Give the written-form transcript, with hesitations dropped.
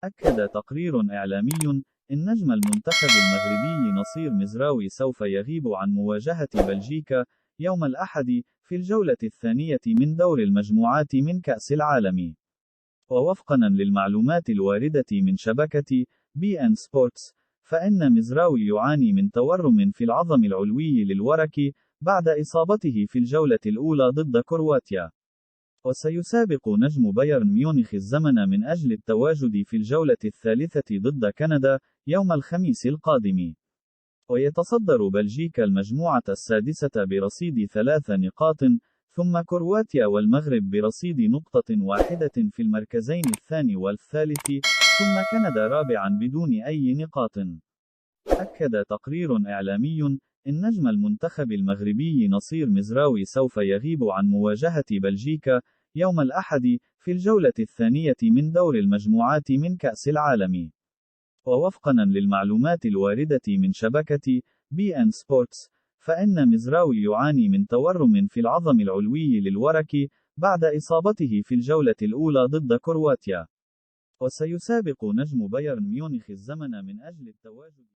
أكد تقرير إعلامي إن نجم المنتخب المغربي نصير مزراوي سوف يغيب عن مواجهة بلجيكا يوم الأحد في الجولة الثانية من دور المجموعات من كأس العالم. ووفقًا للمعلومات الواردة من شبكة بي إن سبورتس، فإن مزراوي يعاني من تورم في العظم العلوي للورك بعد إصابته في الجولة الأولى ضد كرواتيا. وسيسابق نجم بايرن ميونخ الزمن من أجل التواجد في الجولة الثالثة ضد كندا يوم الخميس القادم. ويتصدر بلجيكا المجموعة السادسة برصيد 3 نقاط، ثم كرواتيا والمغرب برصيد نقطة واحدة في المركزين الثاني والثالث، ثم كندا رابعا بدون أي نقاط. أكد تقرير إعلامي إن نجم المنتخب المغربي نصير مزراوي سوف يغيب عن مواجهة بلجيكا يوم الأحد في الجولة الثانية من دور المجموعات من كأس العالم. ووفقًا للمعلومات الواردة من شبكة بي إن سبورتس، فإن مزراوي يعاني من تورم في العظم العلوي للورك بعد إصابته في الجولة الأولى ضد كرواتيا. وسيسابق نجم بايرن ميونخ الزمن من أجل التواجد